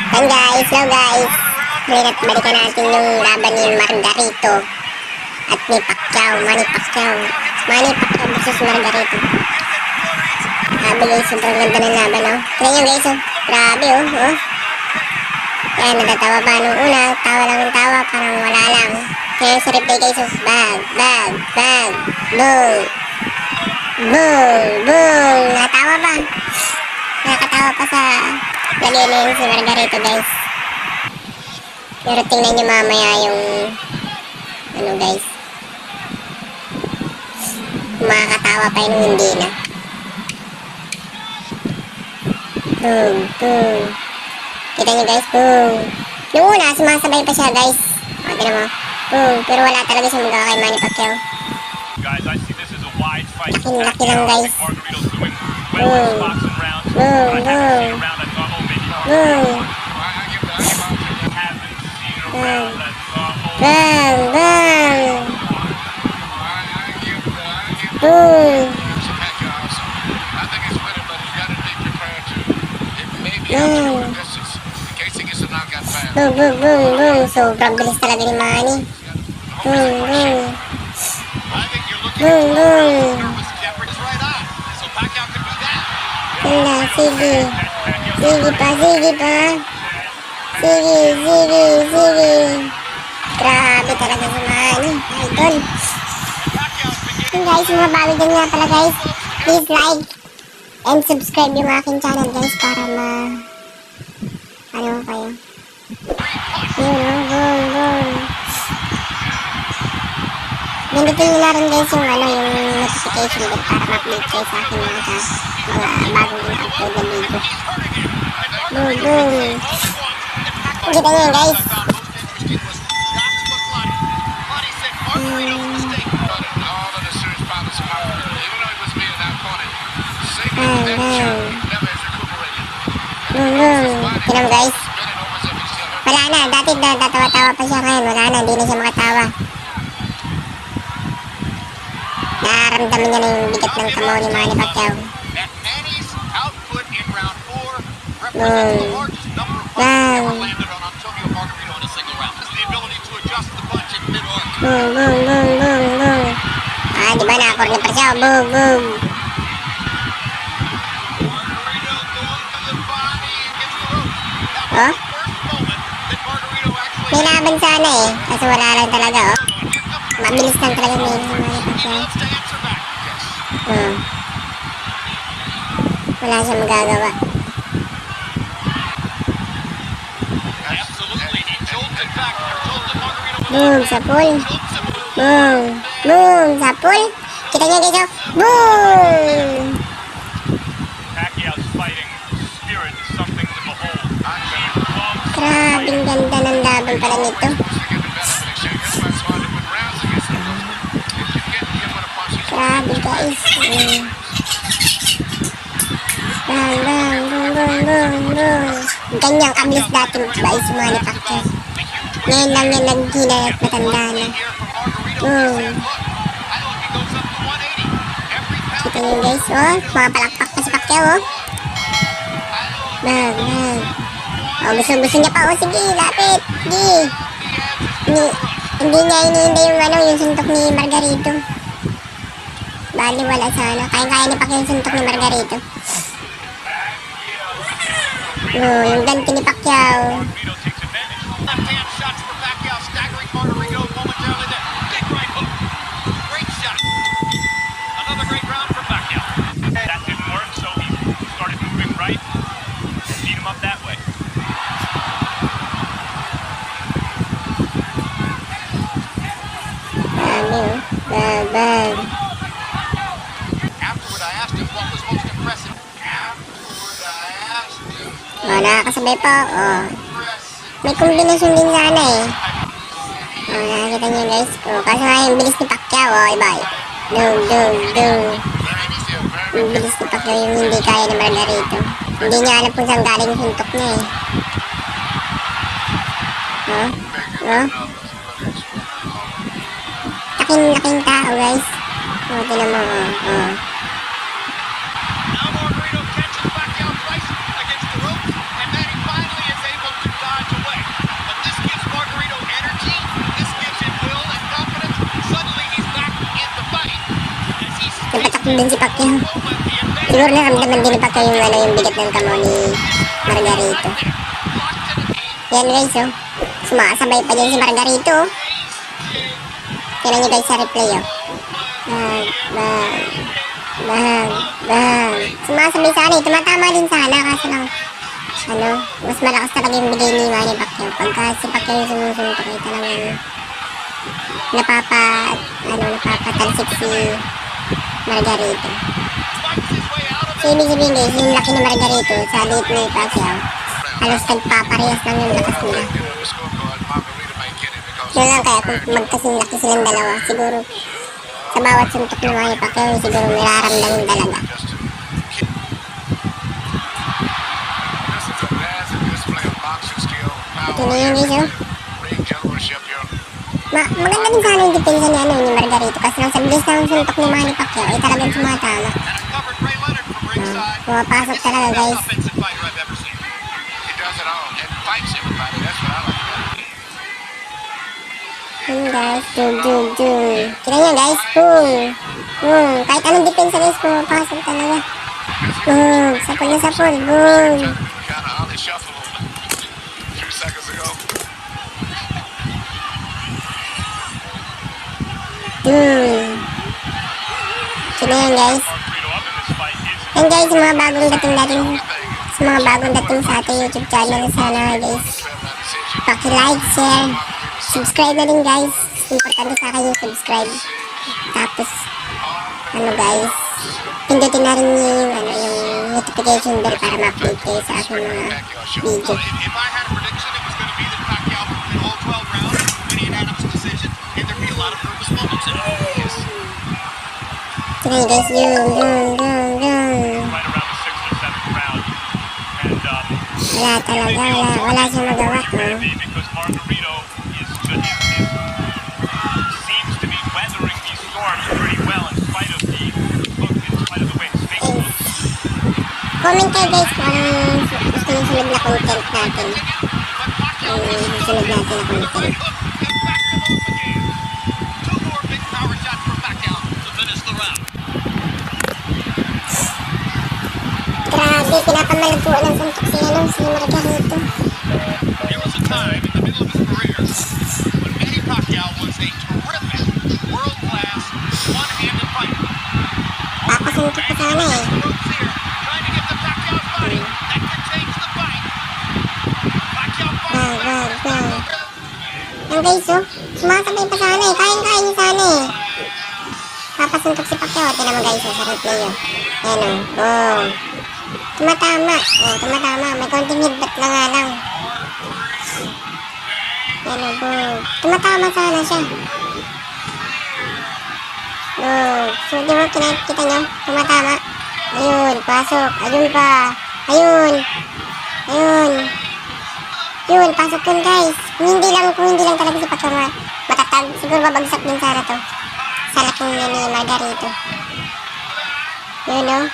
Yan guys, hello guys. Ngayon at balikan natin yung laban ni Margarito at ni Pacquiao, Manny Pacquiao. Manny Pacquiao versus Margarito. Grabe guys, sobrang ganda ng laban, oh. Tignan nyo guys, oh. Grabe, oh. Yan, natatawa pa nung una. Tawa lang ng tawa, parang wala lang. Kaya sa replay guys, oh. Bag, boom. Boom. Natawa pa. Nakakatawa pa sa galilin si Margarito guys. Pero tingnan nyo mamaya yung ano guys, makakatawa pa yun hindi na. Boom. Kita nyo guys, boom. Nung una sumasabay pa siya guys. O, tignan mo. Boom. Pero wala talaga siya magawa kay Manny Pacquiao. Laki lang guys. Boom. Boom. Sobrang bilis talaga ni Manny. Boom. Wala, sige pa. Sige. Grabe talaga si Manny. Idol. So guys, mga bago dyan nga pala guys, please like and subscribe yung aking channel guys para ano kayo. Boom. Pindutin nyo na rin guys yung yung notification bell para ma-update kayo sa akin mga bagong upload na video. Boom. Kita nyo guys. Tignan mo guys. Wala na, dati tatawa-tawa pa siya ngayon. Wala na, hindi na siya makatawa. Nararamdaman niya na yung bigat ng kamao ni Manny Pacquiao. Boom. Ah, diba na-corner pa siya? Boom. Oh? May laban sana eh. Kaso wala lang talaga, oh. Mabilis lang talaga ni Manny Pacquiao. Wala siyang magagawa. Boom, sa pool. Boom, sa pool. Kita niyo guys, oh. Boom! Grabing ganda ng laban pala nito. Grabe guys. Boom. Ganyang kabilis dati guys si Manny Pacquiao. Ngayon lang yan naghina at matanda na. Boom. Kita nyo guys, oh. Mga palakpak pa si Pacquiao, oh. Bang. Oh, gusto niya pa, oh. Sige, lapit. Sige. Hindi niya iniinda yung suntok ni Margarito. Bali wala sana. Kaya ni Pacquiao yung suntok ni Margarito. Oh, yung ganti ni Pacquiao. Bang. Oh, nakakasabay pa. Oh. May kombinasyon din sana eh. Oh, nakakita nyo guys. Oh, kaso nga yung bilis ni Pacquiao. Oh, iba. Dung. Yung bilis ni Pacquiao yung hindi kaya ni Margarito. Hindi niya alam kung saan galing yung suntok niya eh. Oh. Laking tao guys. Oh, tinan mo. Oh. Doon si Pacquiao. Siguro naramdaman din ni Pacquiao yung bigat ng kamo ni Margarito. Yan guys, oh. Sumakasabay pa dyan si Margarito, oh. Tignan nyo guys sa replay, oh. Bang. Sumasabay sana, eh. Tumatama din sana, kaso lang, mas malakas talaga yung bigay ni Manny Pacquiao. Pagka si Pacquiao yung sumusuntok, eh, talagang napapatalsik si Margarito. So, ibig sabihin guys, yung laki ni Margarito sa liit ni Pacquiao, halos nagpaparehas lang yung lakas nila. Yun lang kaya kung magkasing laki silang dalawa, siguro sa bawat suntok ni Manny Pacquiao, siguro nararamdaman talaga. Ito na yun guys, oh. Maganda din sana yung depensa ni Margarito kasi nang sa bilis ng suntok ni Manny Pacquiao ay talagang sumatama. Pumapasok talaga guys. Yun guys, jug. Kira nyo guys, boom. Kahit anong depensa guys, pumapasok talaga. Boom, sapol, boom. Kira yan guys. Yan guys, mga bagong dating sa ating YouTube channel. Sana guys, paki-like, share, subscribe na din guys. Importante sa akin yung subscribe. Tapos, guys, pindutin na rin yung notification bell para ma-update kayo sa aking mga video. Tingnan guys, yung. Wala talaga, wala siyang magawa. Comment kayo guys kung anong gusto nyo sunod na content natin. Sunod natin na content. Grabe, pinapamalaguan ng suntok si Margarito. There was a time in the middle of his career when Manny Pacquiao was a terrific, world-class, one-handed fighter. Papasuntok pa sana eh. Trying to get the Pacquiao's body. That could change the fight. Pacquiao Bang. Yan guys, oh. Sumasabay pa sana eh. Kain niya sana eh. Papasuntok si Pacquiao. Tignan mo guys, sa replay, oh. Yan, oh. Tumatama. May konting hidbat na nga lang. Yan, oh. Tumatama sana siya. So, di ba kita nyo? Tumatama. Ayun, pasok. Ayun pa. Ayun, pasok yun guys. Kung hindi lang talaga si Pacquiao matatag. Siguro babagsak din sana to. Sa laking ni Margarito. Yun, oh.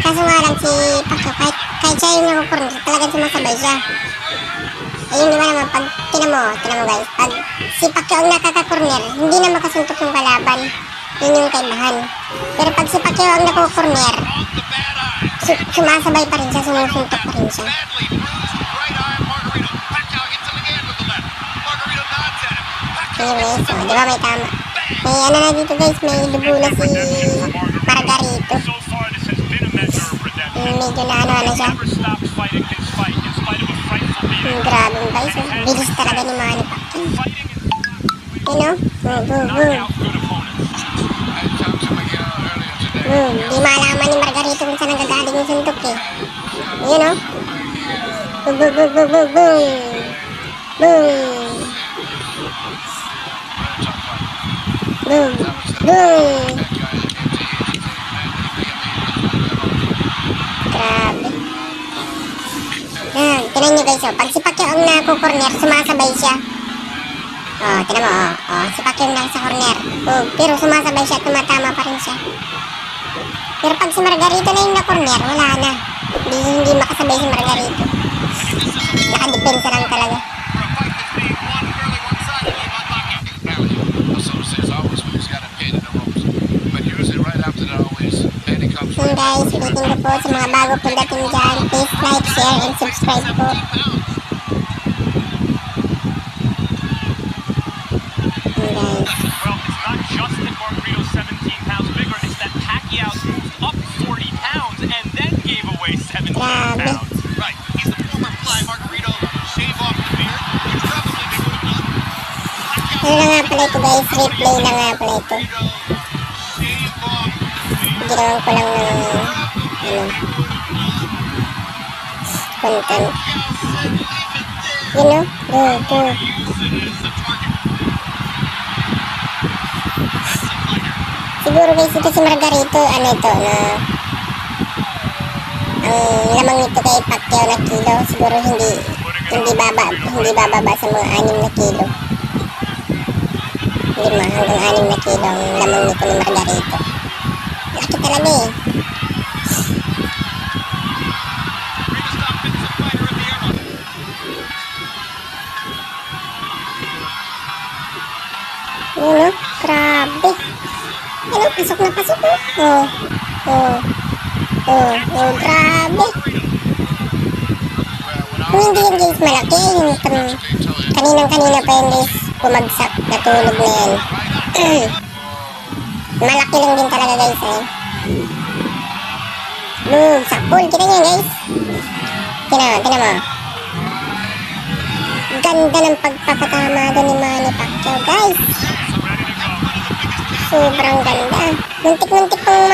Kaso nga lang si Pacquiao, kahit siya yung nakukurner, talagang sumasabay siya. Ayun naman, pag tinan mo guys, pag si Pacquiao ang nakakakurner, hindi na makasuntok yung kalaban. Yun yung kaibahan. Pero pag si Pacquiao ang nakukurner, sumasabay pa rin siya, sumusuntok pa rin siya. Anyways, so, di ba may tama? May na dito guys, may dugo na si Margarito. Medyo na siya. Grabe guys, bilis talaga ni Manny Pacquiao. Di malaman ni Margarito kung saan nagagaling yung suntok eh. Yun o. Boom. Grabe. Tinan nyo guys, pag si Pacquiao ang nakukorner, sumasabay siya. Tinan mo, si Pacquiao ang nasa corner. Pero sumasabay siya, tumatama pa rin siya. Pero pag si Margarito na yung na-corner, wala na. Hindi makasabay si Margarito. Nakadepensa lang talaga. watching guys. Ulitin ko po sa mga bago po dating dyan. Please like, share, and subscribe po. Guys. Well, it's not just that Margarito's 17 pounds bigger, it's that Pacquiao moved up 40 pounds and then gave away 17 Grabe. pounds. Right. He's the former Fly Margarito. Shave off the beard, which probably they would have done. Ano na nga pala ito guys? Replay na nga pala ito. Shave off the beard. Ginawan ko lang ng content. You know? Go. Siguro guys, ito si Margarito, ano ito, na ang lamang nito kay Pacquiao na kilo, siguro hindi bababa sa mga 6 na kilo. 5 hanggang 6 na kilo ang lamang nito ni Margarito. Laki talaga eh. Yun o, grabe. Ano, pasok na pasok o. Grabe. Kung hindi yan guys malaki, yung kaninang-kanina pa yan guys, bumagsak, natulog na yan. Malaki lang din talaga guys eh. Boom, sakpul, kita nyo guys. Tingnan mo. Ganda ng pagpapatama doon ni Manny Pacquiao guys. Sobrang ganda. Muntik-muntik pang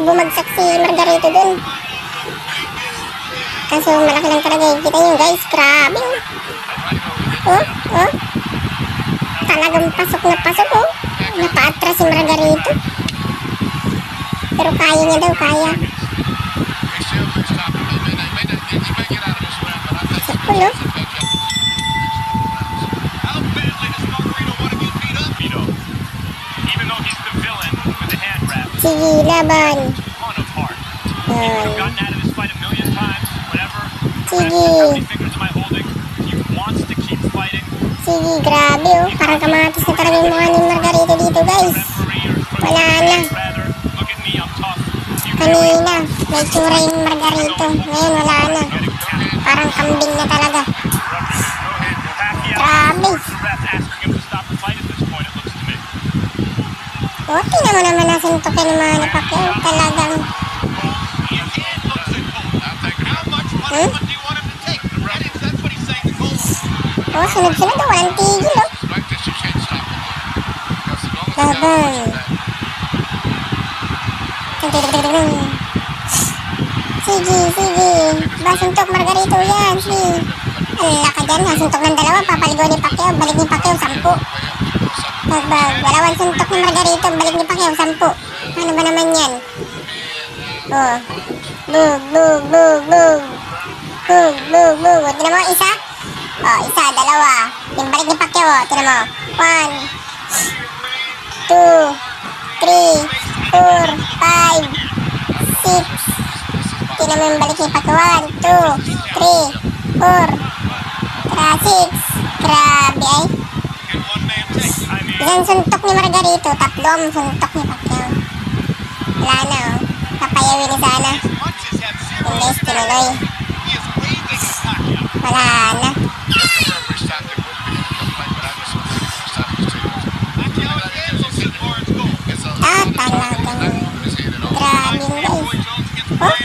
bumagsak si Margarito dun. Kaso malaki lang talaga. Kita nyo guys, grabe. Oh. Talagang pasok na pasok oh. Napaatras si Margarito. Pero kaya niya daw, kaya. Sakul oh. Sige, laban. Sige, grabe oh. Parang kamatis na talaga yung mukha ni Margarito dito guys. Wala na. Kanina, may tsura yung Margarito. Ngayon, wala na. Parang kambing na talaga. Grabe. Oh, tingnan mo naman nasuntokin ng mga Pacquiao. Talagang... Oh, sunod-sunod oh. Walang tigil oh. Laban. Sige. Basuntok Margarito yan. Sige. Ala ka dyan. Nasuntok ng dalawa. Papaligo ni Pacquiao. Balik ni Pacquiao. 10. Dalawang suntok ni Margarito, balik ni Pacquiao, 10. Ano ba naman yan? Oh. Bug. Tignan mo, isa? Oh, isa, dalawa. Yung balik ni Pacquiao, tignan mo. 1, 2, 3, 4, 5, 6. Tignan mo yung balik ni Pacquiao. 1, 2, 3, 4, 6. Grabe ay. Isang suntok ni Margarito, 3 ang suntok ni Pacquiao. Wala na oh. Papayawin ni sana. Hindi, tinuloy. Wala na. Talagang grabe guys. Oh.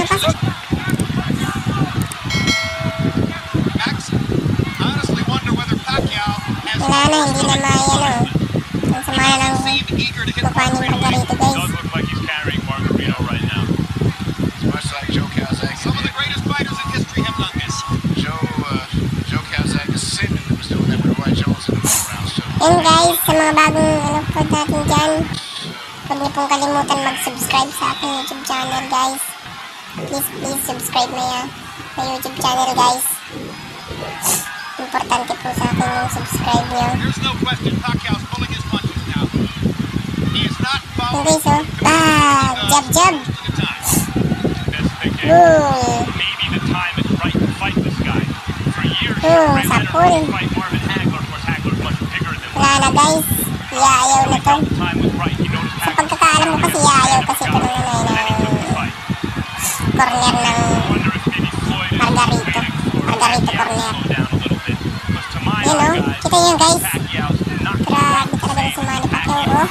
Pasok. Wala na, hindi na mayan oh. Ang sama na ng mukha ni Margarito guys. Yan guys, sa mga bagong po natin dyan, huwag niyo pong kalimutan mag-subscribe sa aking YouTube channel guys. Please subscribe na YouTube channel guys. Importante po sa akin yung subscribe nyo. There's no question Pacquiao's pulling his punches now. He is not Okay, so, jab. Boom. Maybe the time is right to fight this guy. For years, sapul. fight Marvin Hagler. Of course, Hagler's much bigger than Wala na guys, iayaw na to. time was right. He noticed Sa pagkakaalam mo kasi iayaw kasi ito ng corner ng Wonder if maybe Floyd is Margarito. Margarito corner. slow down a little bit. Because to my Yun, eye, oh. guys, Kita yun, guys. Pacquiao's not Grabe talaga si Manny Pacquiao, oh.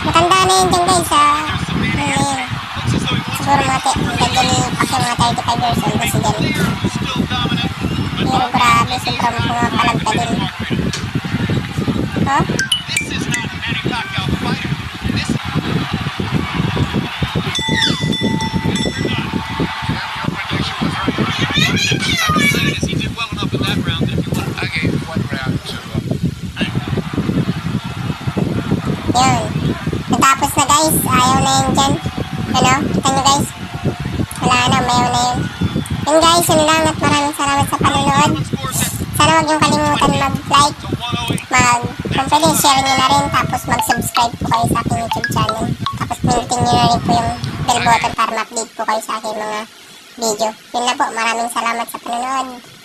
Matanda na yun dyan, guys, ha. Ano na yun? looks as though he wants Siguro mga edad ni Pacquiao mga 35 years old na si Jan. clear, still dominant. Pero grabe, sobrang pumapalagta din. Oh? This is not a Manny Pacquiao fighter. This he did well enough in that round that you want. I gave one round to Yun. Natapos na, guys. Ayaw na yun dyan. Ano? Kita nyo, guys? Wala na, mayaw na yun. Yun, guys. Yun lang at maraming salamat sa panonood. Sana huwag yung kalimutan mag-like, kung pwede, share nyo na rin. Tapos mag-subscribe po kayo sa aking YouTube channel. Tapos pindutin nyo na rin po yung bell button para ma-update po kayo sa aking mga video. Yun na po. Maraming salamat sa panonood.